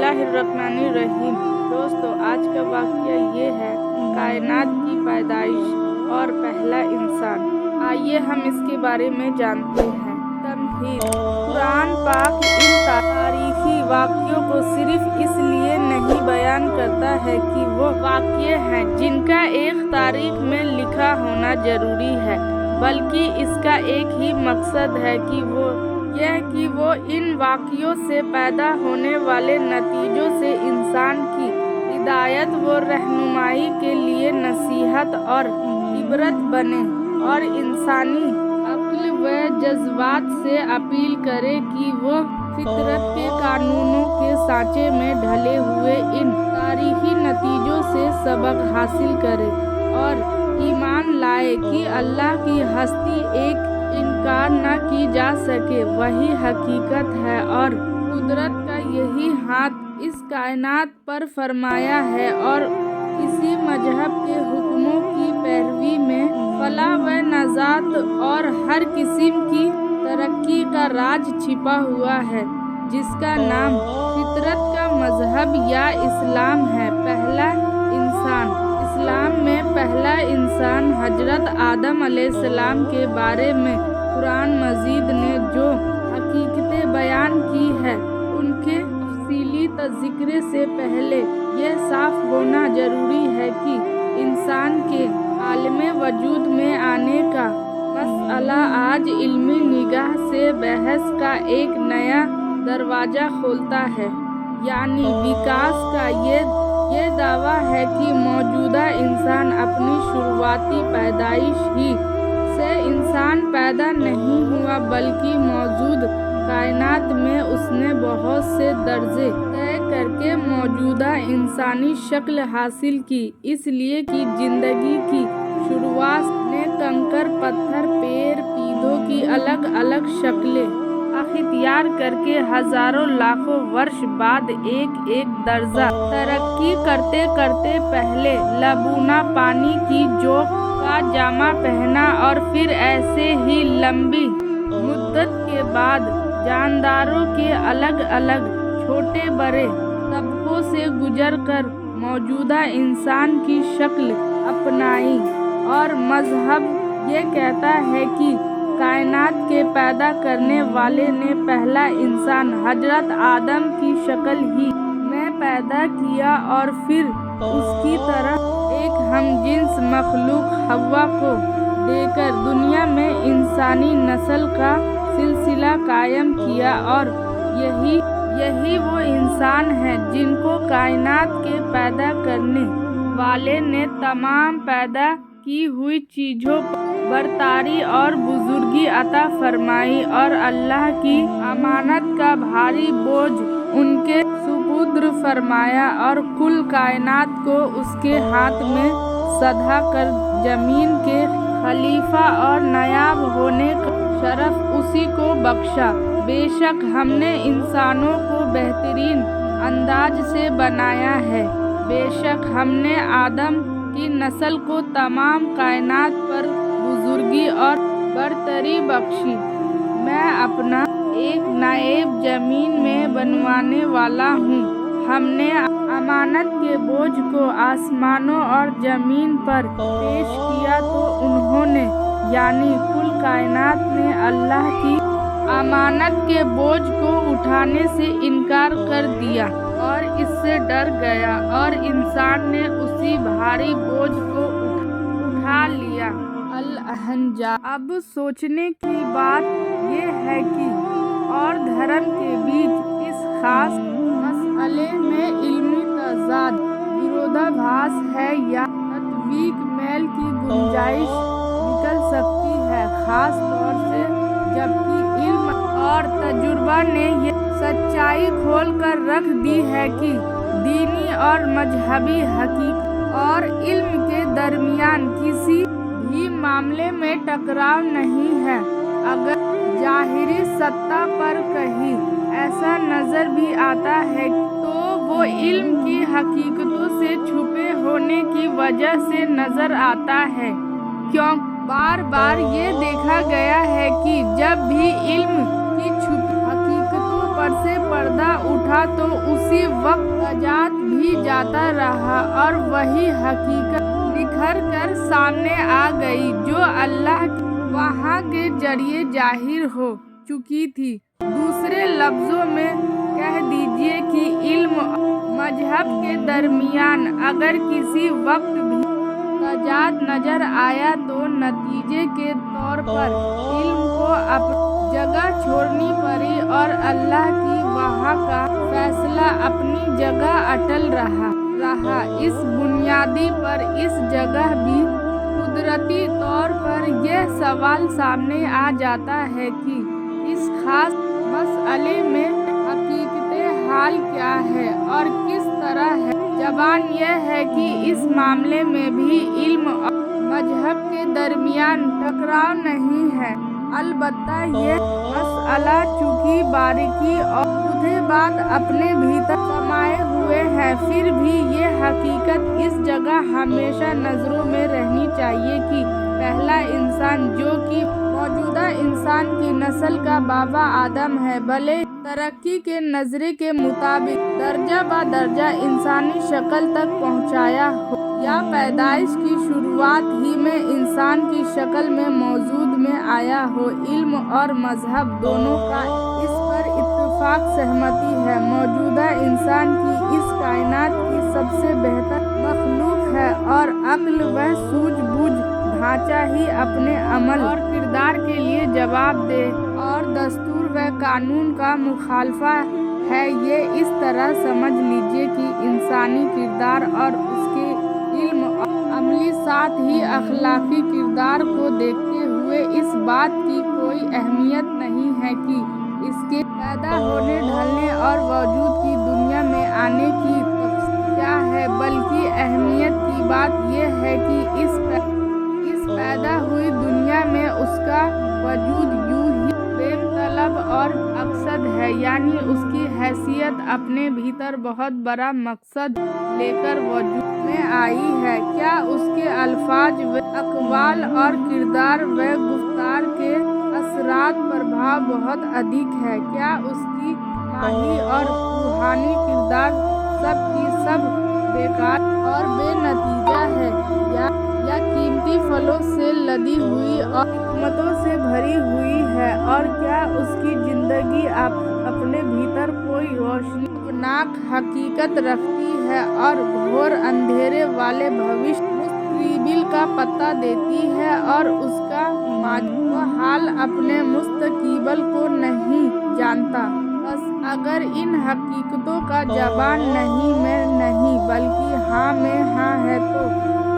बिस्मिल्लाहिर्रहमानिर्रहीम। दोस्तों, आज का वाक़या ये है कायनात की पैदाइश और पहला इंसान। आइए हम इसके बारे में जानते हैं। तमहीद। कुरान पाक इन तारीखी वाक़यों को सिर्फ इसलिए नहीं बयान करता है कि वो वाक़ये हैं जिनका एक तारीख में लिखा होना ज़रूरी है, बल्कि इसका एक ही मकसद है कि वो इन वाक़यों से पैदा होने वाले नतीजों से इंसान की हिदायत व रहनुमाई के लिए नसीहत और इबरत बने और इंसानी अक्ल व जज्बात से अपील करे कि वो फितरत के कानूनों के सांचे में ढले हुए इन तारीखी नतीजों से सबक हासिल करे और ईमान लाए कि अल्लाह की हस्ती एक इनकार न की जा सके, वही हकीकत है और कुदरत का यही हाथ इस कायनात पर फरमाया है और इसी मजहब के हुक्मों की पैरवी में फलाह व नजात और हर किस्म की तरक्की का राज छिपा हुआ है, जिसका नाम फितरत का मजहब या इस्लाम है। पहला इंसान। इस्लाम में पहला इंसान हजरत आदम अलैहिस्सलाम के बारे में कुरान मजीद ने जो हकीकतें बयान की है, उनके तफसीली तज़किरे से पहले यह साफ होना ज़रूरी है कि इंसान के आलमे वजूद में आने का मसला आज इल्मी निगाह से बहस का एक नया दरवाज़ा खोलता है। यानी विकास का ये दावा है कि मौजूदा इंसान अपनी शुरुआती पैदाइश ही से इंसान पैदा नहीं हुआ, बल्कि मौजूद कायनात में उसने बहुत से दर्जे तय करके मौजूदा इंसानी शक्ल हासिल की, इसलिए कि जिंदगी की शुरुआत ने कंकर, पत्थर, पेड़, पौधों की अलग अलग शक्लें अख्तियार करके हजारों लाखों वर्ष बाद एक एक दर्जा तरक्की करते करते पहले लबूना पानी की जोक का जामा पहना और फिर ऐसे ही लंबी मुद्दत के बाद जानदारों के अलग अलग छोटे बड़े तबकों से गुजरकर मौजूदा इंसान की शक्ल अपनाई। और मजहब ये कहता है कि कायनात के पैदा करने वाले ने पहला इंसान हजरत आदम की शक्ल ही में पैदा किया और फिर उसकी तरह एक हमजिन्स मखलूक हव्वा को देकर दुनिया में इंसानी नस्ल का सिलसिला कायम किया। और यही वो इंसान है जिनको कायनात के पैदा करने वाले ने तमाम पैदा की हुई चीज़ों पर बरतारी और बुजुर्गी अता फरमाई और अल्लाह की अमानत का भारी बोझ उनके सुपुर्द फरमाया और कुल कायनात को उसके हाथ में सधा कर जमीन के खलीफा और नायाब होने का शरफ उसी को बख्शा। बेशक हमने इंसानों को बेहतरीन अंदाज से बनाया है, बेशक हमने आदम की नस्ल को तमाम कायनात पर बुजुर्गी और बरतरी बख्शी। मैं अपना एक नाएब जमीन में बनवाने वाला हूँ। हमने अमानत के बोझ को आसमानों और जमीन पर पेश किया तो उन्होंने यानी कुल कायनात ने अल्लाह की अमानत के बोझ को उठाने से इनकार कर दिया और इससे डर गया और इंसान ने उसी भारी बोझ को उठा लिया। अल-अहंजा। अब सोचने की बात यह है कि और धर्म के बीच इस खास मसले में इल्मी तजाद विरोधाभास है या तत्वीक मेल की गुंजाइश निकल सकती है, खास तौर से जबकि इल्म और तजुर्बा ने ये सच्चाई खोल कर रख दी है कि दीनी और मजहबी हकीकत और इल्म के दरमियान किसी भी मामले में टकराव नहीं है। अगर जाहिरी सत्ता पर कहीं ऐसा नजर भी आता है तो वो इल्म की हकीकतों से छुपे होने की वजह से नजर आता है, क्यों बार बार ये देखा गया है कि जब भी इल्म की छुपी हकीकतों पर से पर्दा पर्दा उठा तो उसी वक्त तजाद भी जाता रहा और वही हकीकत निखर कर सामने आ गई जो अल्लाह वहाँ के जरिए जाहिर हो चुकी थी। दूसरे लफ्जों में कह दीजिए कि इल्म मजहब के दरमियान अगर किसी वक्त भी तजाद नजर आया तो नतीजे के तौर पर इल्म को अपनी जगह छोड़नी पड़ी और अल्लाह की वहाँ का फैसला अपनी जगह अटल रहा। इस बुनियादी पर इस जगह भी कुदरती तौर पर यह सवाल सामने आ जाता है कि इस खास मसले में हकीकत हाल क्या है और किस तरह है। जवाब यह है कि इस मामले में भी इल्म और मजहब के दरमियान टकराव नहीं है। अलबत्ता यह मसला चूंकि बारीकी और बात अपने भीतर समाये हुए है, फिर भी ये हकीकत इस जगह हमेशा नजरों में रहनी चाहिए कि पहला इंसान जो कि मौजूदा इंसान की नस्ल का बाबा आदम है, भले तरक्की के नजरिए के मुताबिक दर्जा ब दर्जा इंसानी शक्ल तक पहुँचाया हो या पैदाइश की शुरुआत ही में इंसान की शक्ल में मौजूद में आया हो, इल्म और मजहब दोनों का इस पर इत्तेफाक सहमति है। मौजूदा इंसान की इस कायनात की सबसे बेहतर मखलूक है और अक्ल व सूझबूझ ढांचा ही अपने अमल और किरदार के लिए जवाबदेह और दस्तूर व कानून का मुखालफा है। ये इस तरह समझ लीजिए कि इंसानी किरदार और उसके इल्म और अमली साथ ही अखलाकी किरदार को देखते हुए इस बात की कोई अहमियत नहीं है कि इसके पैदा होने ढलने और वजूद की दुनिया में आने की क्या है, बल्कि अहमियत की बात यह है कि इस पैदा हुई दुनिया में उसका वजूद यूं ही बेमतलब और अकसद है, यानी उसकी हैसियत अपने भीतर बहुत बड़ा मकसद लेकर वजूद में आई है। क्या उसके अल्फाज व अक़वाल और किरदार व गुफ्तार के असरात प्रभाव बहुत अधिक है? क्या उसकी माही और रूहानी किरदार सब की सब बेकार और बेनतीजा है या कीमती फलों से लदी हुई और हिकमतों से भरी हुई है? और क्या उसकी जिंदगी अपने भीतर कोई रोशनीनाक हकीकत रखती है और घोर अंधेरे वाले भविष्य मुस्तक़बिल का पता देती है और उसका माज़ी हाल अपने मुस्तक़बिल को नहीं जानता? बस अगर इन हकीकतों का जवाब नहीं में नहीं बल्कि हाँ में हाँ है तो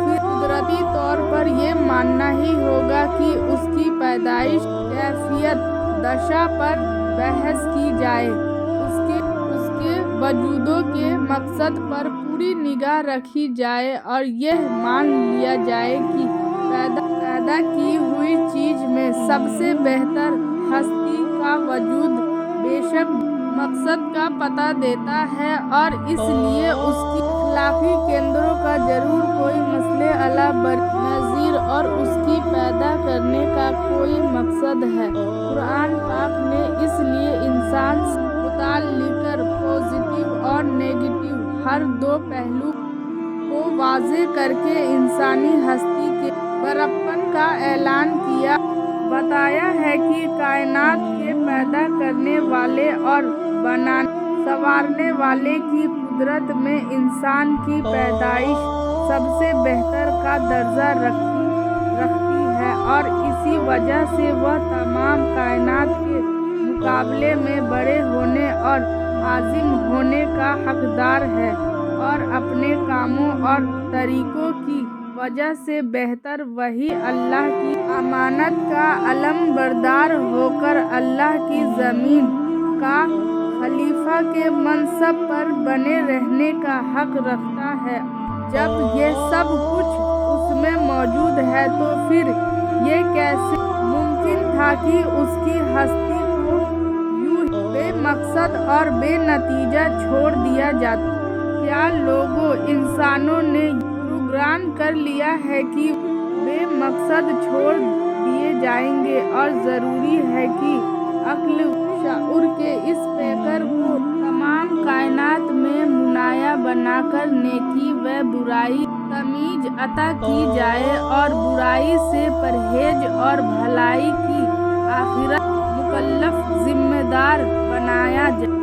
फिर कुदरती तौर पर ये मानना ही होगा कि उसकी पैदाइश कैफियत दशा पर बहस की जाए, उसके वजूदों के मकसद पर पूरी निगाह रखी जाए और यह मान लिया जाए कि पैदा की हुई चीज में सबसे बेहतर हस्ती का वजूद बेशक मकसद का पता देता है और इसलिए उसकी अखलाकी केंद्रों का जरूर कोई मसले अला नज़ीर और उसकी पैदा करने का कोई मकसद है। कुरान पाक ने इसलिए इंसान से मुताल्लिक़ पॉजिटिव और नेगेटिव हर दो पहलू को वाज़े करके इंसानी हस्ती के बड़प्पन का ऐलान किया। बताया है कि कायनात के पैदा करने वाले और संवारने वाले की कुदरत में इंसान की पैदाइश सबसे बेहतर का दर्जा रखती है और इसी वजह से वह तमाम कायनात के मुकाबले में बड़े होने और आज़िम होने का हकदार है और अपने कामों और तरीकों की वजह से बेहतर वही अल्लाह की अमानत का अलमबरदार होकर अल्लाह की ज़मीन का खलीफा के मनसब पर बने रहने का हक रखता है। जब ये सब कुछ उसमें मौजूद है तो फिर ये कैसे मुमकिन था कि उसकी हस्ती को यूं बेमकसद और बेनतीजा छोड़ दिया जाता? क्या लोगों इंसानों ने गुमान कर लिया है कि बेमकसद छोड़ दिए जाएंगे और ज़रूरी है कि अक्ल शऊर के इस पैकर को कायनात में मुनाया बनाकर नेकी व बुराई तमीज अता की जाए और बुराई से परहेज और भलाई की आखिरत मुकल्लफ जिम्मेदार बनाया जाए।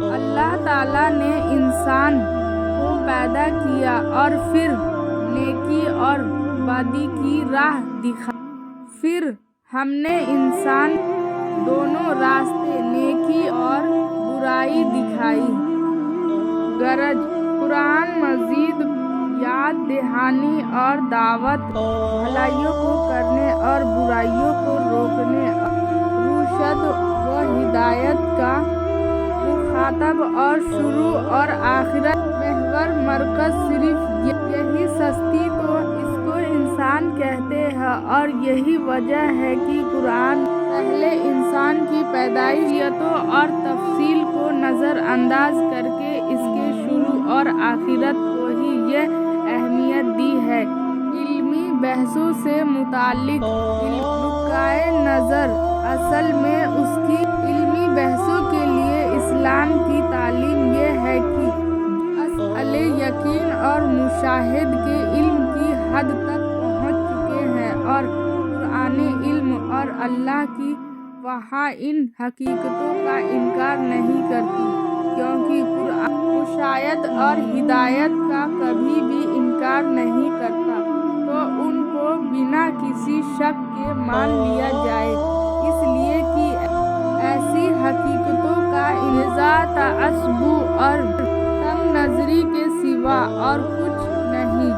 अल्लाह ताला ने इंसान को पैदा किया और फिर नेकी और बदी की राह दिखाई। फिर हमने इंसान दोनों रास्ते नेकी और बुराई दिखाई। गरज कुरान मजीद याद दहानी और दावत, भलाइयों को करने और बुराइयों को रोकने, रुशद व हिदायत का मुखातब और शुरू और आखिरत महवर मरकज सिर्फ यही सस्ती तो इसको इंसान कहते हैं। और यही वजह है कि कुरान पहले इंसान की पैदाइशियतों और तफसील को नज़रअंदाज करके इसके शुरू और आखिरत को ही यह अहमियत दी है। इल्मी बहसों से मुताल्लिक नुक्ताए नज़र असल में उसकी इल्मी बहसों के लिए इस्लाम की तालीम यह है कि असअले यकीन और मुशाहिद के इल्म की हद तक पहुँच चुके हैं और कुरानी इल्म और अल्लाह की वहाँ इन हकीकतों का इनकार नहीं करती, क्योंकि कुरान मुशाहिद और हिदायत का कभी भी इनकार नहीं करता, तो उनको बिना किसी शक के मान लिया जाए, इसलिए कि ऐसी हकीकतों का इंतज़ा तअस्सुब और तंग नज़री के सिवा और कुछ नहीं,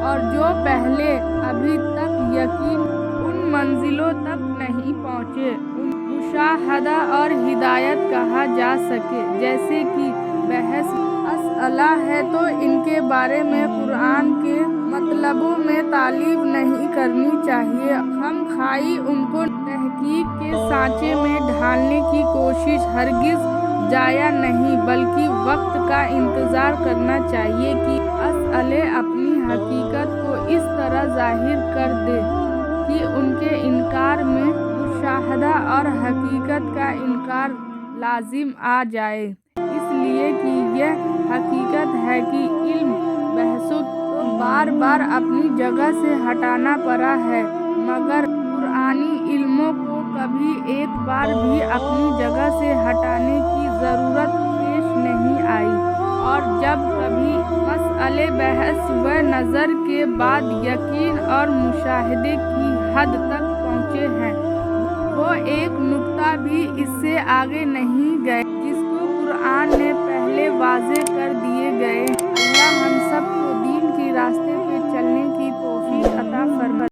और जो पहले अभी तक यकीन उन मंजिलों तक नहीं पहुँचे मुशाहदा और हिदायत कहा जा सके। जैसे कि बहस असअला है तो इनके बारे में कुरान के मतलबों में तालीम नहीं करनी चाहिए, हम खाई उनको तहकीक के सांचे में ढालने की कोशिश हरगिज़ जाया नहीं, बल्कि वक्त का इंतज़ार करना चाहिए कि असअले अपनी हकीकत को इस तरह जाहिर कर दे कि उनके इनकार में मुशाहदा और हकीकत का इनकार लाजिम आ जाए। इसलिए कि यह हकीकत है कि इल्म बहसों को बार बार अपनी जगह से हटाना पड़ा है, मगर कुरानी इल्मों को कभी एक बार भी अपनी जगह से हटाने की ज़रूरत पेश नहीं आई। और जब कभी मसअले बहस व नज़र के बाद यकीन और मुशाहिदे की हद तक पहुँचे हैं, वो एक नुक्ता भी इससे आगे नहीं गए जिसको कुरान ने पहले वाज़े कर दिया।